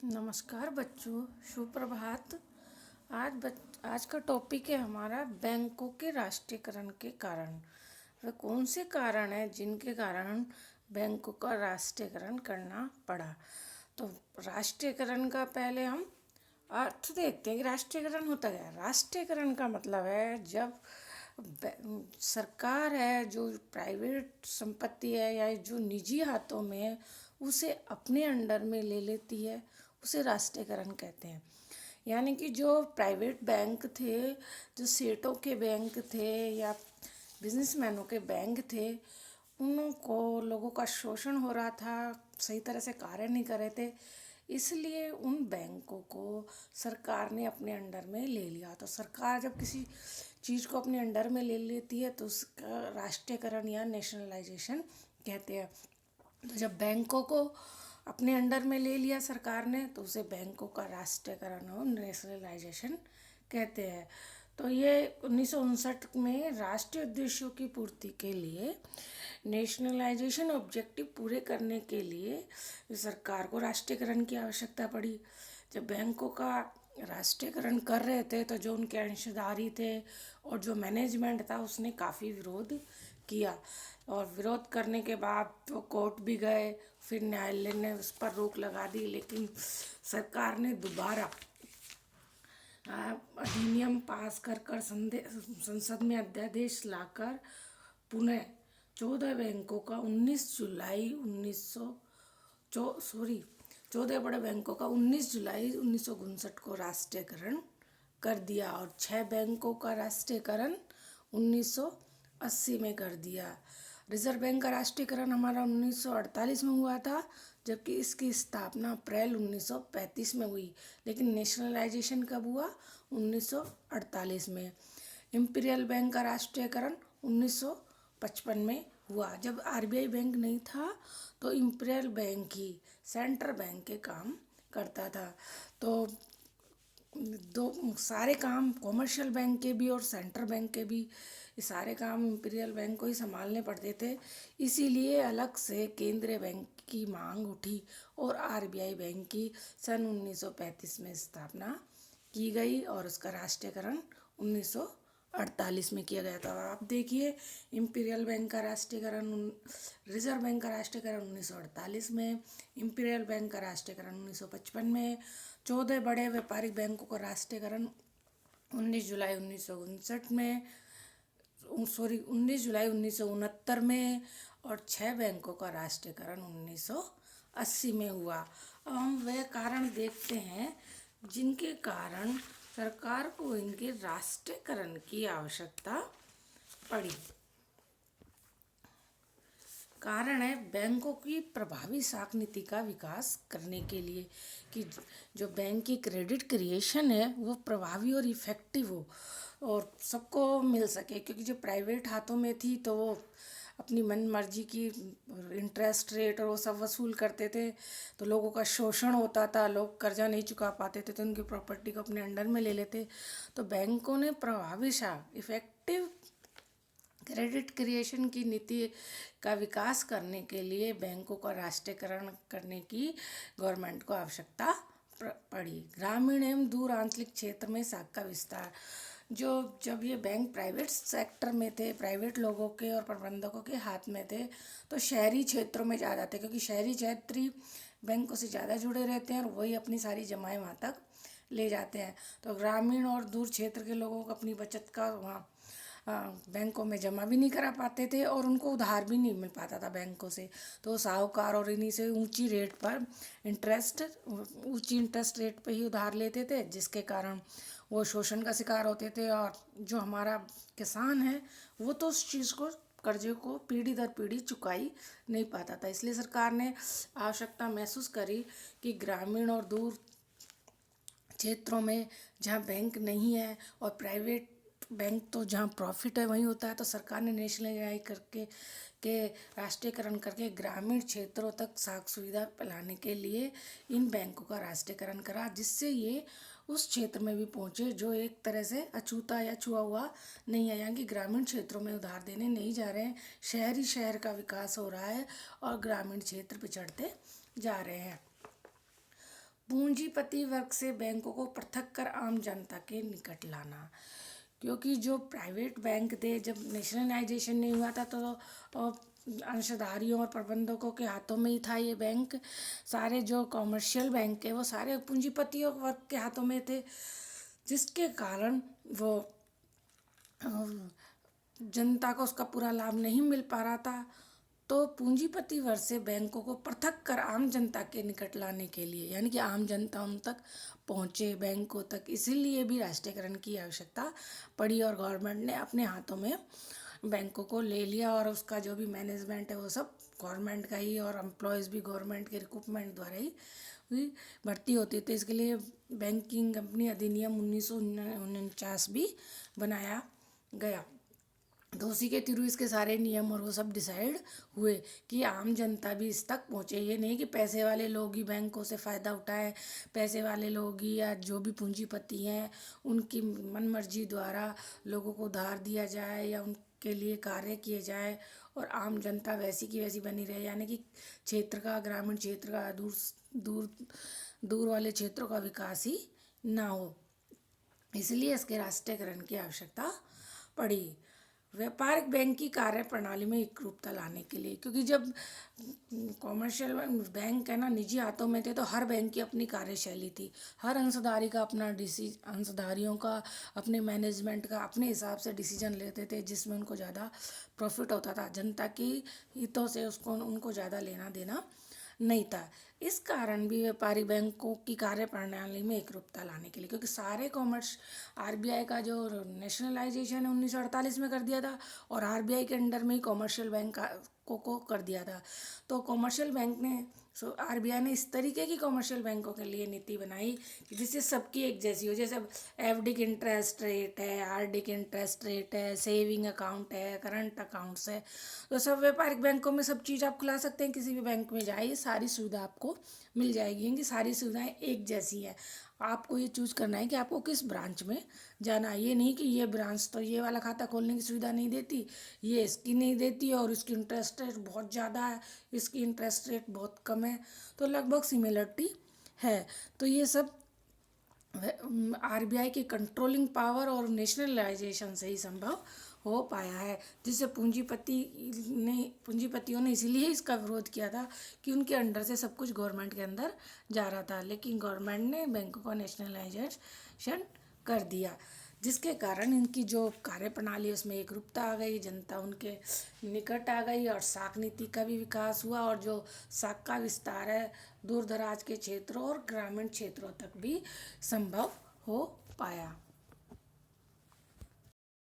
नमस्कार बच्चों, सुप्रभात। आज का टॉपिक है हमारा बैंकों के राष्ट्रीयकरण के कारण। वे कौन से कारण हैं जिनके कारण बैंकों का राष्ट्रीयकरण करना पड़ा। तो राष्ट्रीयकरण का पहले हम अर्थ देखते हैं कि राष्ट्रीयकरण होता क्या है। राष्ट्रीयकरण का मतलब है जब सरकार है जो प्राइवेट संपत्ति है या जो निजी हाथों में है उसे अपने अंडर में ले लेती है, उसे राष्ट्रीयकरण कहते हैं। यानी कि जो प्राइवेट बैंक थे, जो सेठों के बैंक थे या बिजनेसमैनों के बैंक थे, उनको लोगों का शोषण हो रहा था, सही तरह से कार्य नहीं कर रहे थे, इसलिए उन बैंकों को सरकार ने अपने अंडर में ले लिया। तो सरकार जब किसी चीज़ को अपने अंडर में ले लेती है तो उसका राष्ट्रीयकरण या नेशनलाइजेशन कहते हैं। तो जब बैंकों को अपने अंडर में ले लिया सरकार ने तो उसे बैंकों का राष्ट्रीयकरण और नेशनलाइजेशन कहते हैं। तो ये 1959 में राष्ट्रीय उद्देश्यों की पूर्ति के लिए नेशनलाइजेशन ऑब्जेक्टिव पूरे करने के लिए सरकार को राष्ट्रीयकरण की आवश्यकता पड़ी। जब बैंकों का राष्ट्रीयकरण कर रहे थे तो जो उनके अंशधारी थे और जो मैनेजमेंट था उसने काफ़ी विरोध किया, और विरोध करने के बाद तो कोर्ट भी गए, फिर न्यायालय ने उस पर रोक लगा दी। लेकिन सरकार ने दोबारा अधिनियम पास कर संसद में अध्यादेश लाकर पुनः 14 बैंकों का 14 बड़े बैंकों का 19 जुलाई 1959 को राष्ट्रीयकरण कर दिया और 6 बैंकों का राष्ट्रीयकरण 1980 में कर दिया। रिजर्व बैंक का राष्ट्रीयकरण हमारा 1948 में हुआ था, जबकि इसकी स्थापना अप्रैल 1935 में हुई। लेकिन नेशनलाइजेशन कब हुआ? 1948 में। इंपीरियल बैंक का राष्ट्रीयकरण 1955 में हुआ। जब आरबीआई बैंक नहीं था तो इंपीरियल बैंक ही सेंट्रल बैंक के काम करता था। तो दो सारे काम कॉमर्शियल बैंक के भी और सेंट्रल बैंक के भी, ये सारे काम इंपीरियल बैंक को ही संभालने पड़ते थे। इसीलिए अलग से केंद्रीय बैंक की मांग उठी और आरबीआई बैंक की सन 1935 में स्थापना की गई और उसका राष्ट्रीयकरण 1948 में किया गया था। आप देखिए, इंपीरियल बैंक का राष्ट्रीयकरण रिजर्व बैंक का राष्ट्रीयकरण 1948 में, इंपीरियल बैंक का राष्ट्रीयकरण 1955 में, 14 बड़े व्यापारिक बैंकों का राष्ट्रीयकरण 19 जुलाई 1959 में, 19 जुलाई 1969 में, और 6 बैंकों का राष्ट्रीयकरण 1980 में हुआ। अब हम वह कारण देखते हैं जिनके कारण सरकार को इनके राष्ट्रीयकरण की आवश्यकता पड़ी। कारण है बैंकों की प्रभावी साख नीति का विकास करने के लिए कि जो बैंक की क्रेडिट क्रिएशन है वो प्रभावी और इफ़ेक्टिव हो और सबको मिल सके। क्योंकि जो प्राइवेट हाथों में थी तो वो अपनी मन मर्जी की इंटरेस्ट रेट और वो सब वसूल करते थे, तो लोगों का शोषण होता था, लोग कर्जा नहीं चुका पाते थे तो उनकी प्रॉपर्टी को अपने अंडर में ले लेते। तो बैंकों ने प्रभावी इफ़ेक्टिव क्रेडिट क्रिएशन की नीति का विकास करने के लिए बैंकों का राष्ट्रीयकरण करने की गवर्नमेंट को आवश्यकता पड़ी। ग्रामीण एवं दूर आंचलिक क्षेत्र में शाखा विस्तार। जब ये बैंक प्राइवेट सेक्टर में थे, प्राइवेट लोगों के और प्रबंधकों के हाथ में थे, तो शहरी क्षेत्रों में ज़्यादा थे, क्योंकि शहरी क्षेत्र ही बैंकों से ज़्यादा जुड़े रहते हैं और वही अपनी सारी जमाएं वहाँ तक ले जाते हैं। तो ग्रामीण और दूर क्षेत्र के लोगों को अपनी बचत का वहाँ बैंकों में जमा भी नहीं करा पाते थे और उनको उधार भी नहीं मिल पाता था बैंकों से। तो साहूकार और इन्हीं से ऊंची इंटरेस्ट रेट पे ही उधार लेते थे, जिसके कारण वो शोषण का शिकार होते थे। और जो हमारा किसान है वो तो उस चीज़ को, कर्जे को पीढ़ी दर पीढ़ी चुकाई नहीं पाता था। इसलिए सरकार ने आवश्यकता महसूस करी कि ग्रामीण और दूर क्षेत्रों में जहाँ बैंक नहीं है और प्राइवेट बैंक तो जहाँ प्रॉफिट है वहीं होता है, तो सरकार ने नेशनलाइज करके राष्ट्रीयकरण करके ग्रामीण क्षेत्रों तक साख सुविधा फैलाने के लिए इन बैंकों का राष्ट्रीयकरण करा, जिससे ये उस क्षेत्र में भी पहुँचे जो एक तरह से अछूता या छुआ हुआ नहीं है। यहाँ की ग्रामीण क्षेत्रों में उधार देने नहीं जा रहे हैं, शहर का विकास हो रहा है और ग्रामीण क्षेत्र पिछड़ते जा रहे हैं। पूंजीपति वर्ग से बैंकों को पृथक कर आम जनता के निकट लाना। क्योंकि जो प्राइवेट बैंक थे, जब नेशनलाइजेशन नहीं हुआ था तो अंशधारियों और प्रबंधकों के हाथों में ही था ये बैंक। सारे जो कॉमर्शियल बैंक है वो सारे पूंजीपतियों वर्ग के हाथों में थे, जिसके कारण वो जनता को उसका पूरा लाभ नहीं मिल पा रहा था। तो पूंजीपति वर्ग से बैंकों को पृथक कर आम जनता के निकट लाने के लिए, यानी कि आम जनता उन तक पहुँचे बैंकों तक, इसीलिए भी राष्ट्रीयकरण की आवश्यकता पड़ी और गवर्नमेंट ने अपने हाथों में बैंकों को ले लिया और उसका जो भी मैनेजमेंट है वो सब गवर्नमेंट का ही, और एम्प्लॉयज़ भी गवर्नमेंट के रिक्रूटमेंट द्वारा ही भर्ती होती। तो इसके लिए बैंकिंग कंपनी अधिनियम 1949 भी बनाया गया। तो उसी के थ्रू इसके सारे नियम और वो सब डिसाइड हुए कि आम जनता भी इस तक पहुँचे। ये नहीं कि पैसे वाले लोग ही बैंकों से फ़ायदा उठाए, पैसे वाले लोग ही या जो भी पूंजीपति हैं उनकी मनमर्जी द्वारा लोगों को उधार दिया जाए या उनके लिए कार्य किए जाए और आम जनता वैसी की वैसी बनी रहे, यानी कि क्षेत्र का, ग्रामीण क्षेत्र का, दूर दूर दूर वाले क्षेत्रों का विकास ही ना हो। इसलिए इसके राष्ट्रीयकरण की आवश्यकता पड़ी। व्यापारिक बैंक की कार्य प्रणाली में एकरूपता लाने के लिए, क्योंकि जब कॉमर्शियल बैंक है ना निजी हाथों में थे तो हर बैंक की अपनी कार्यशैली थी, हर अंशधारी का अपना अंशधारियों का अपने मैनेजमेंट का अपने हिसाब से डिसीजन लेते थे, जिसमें उनको ज़्यादा प्रॉफिट होता था, जनता की हितों से उसको उनको ज़्यादा लेना देना नहीं था। इस कारण भी व्यापारी बैंकों की कार्य प्रणाली में एकरूपता लाने के लिए, क्योंकि सारे कॉमर्स आरबीआई का जो नेशनलाइजेशन है 1948 में कर दिया था और आरबीआई के अंडर में ही कॉमर्शियल बैंक को कर दिया था। तो कॉमर्शियल बैंक ने आरबीआई ने इस तरीके की कॉमर्शियल बैंकों के लिए नीति बनाई कि जिससे सबकी एक जैसी हो। जैसे अब एफडी की इंटरेस्ट रेट है, आरडी की इंटरेस्ट रेट है, सेविंग अकाउंट है, करंट अकाउंट्स है, तो सब व्यापारिक बैंकों में सब चीज़ आप खुला सकते हैं। किसी भी बैंक में जाइए, सारी सुविधा आपको मिल जाएगी, क्योंकि सारी सुविधाएं एक जैसी हैं। आपको ये चूज़ करना है कि आपको किस ब्रांच में जाना है। ये नहीं कि ये ब्रांच तो ये वाला खाता खोलने की सुविधा नहीं देती, ये इसकी नहीं देती और इसकी इंटरेस्ट रेट बहुत ज़्यादा है, इसकी इंटरेस्ट रेट बहुत कम है, तो लगभग सिमिलरिटी है। तो ये सब आरबीआई की कंट्रोलिंग पावर और नेशनलाइजेशन से ही संभव हो पाया है, जिससे पूंजीपतियों ने इसीलिए इसका विरोध किया था कि उनके अंडर से सब कुछ गवर्नमेंट के अंदर जा रहा था, लेकिन गवर्नमेंट ने बैंकों का नेशनलाइजेशन कर दिया, जिसके कारण इनकी जो कार्य प्रणाली है उसमें एकरूपता आ गई, जनता उनके निकट आ गई और साख नीति का भी विकास हुआ और जो साख का विस्तार है दूर दराज के क्षेत्रों और ग्रामीण क्षेत्रों तक भी संभव हो पाया।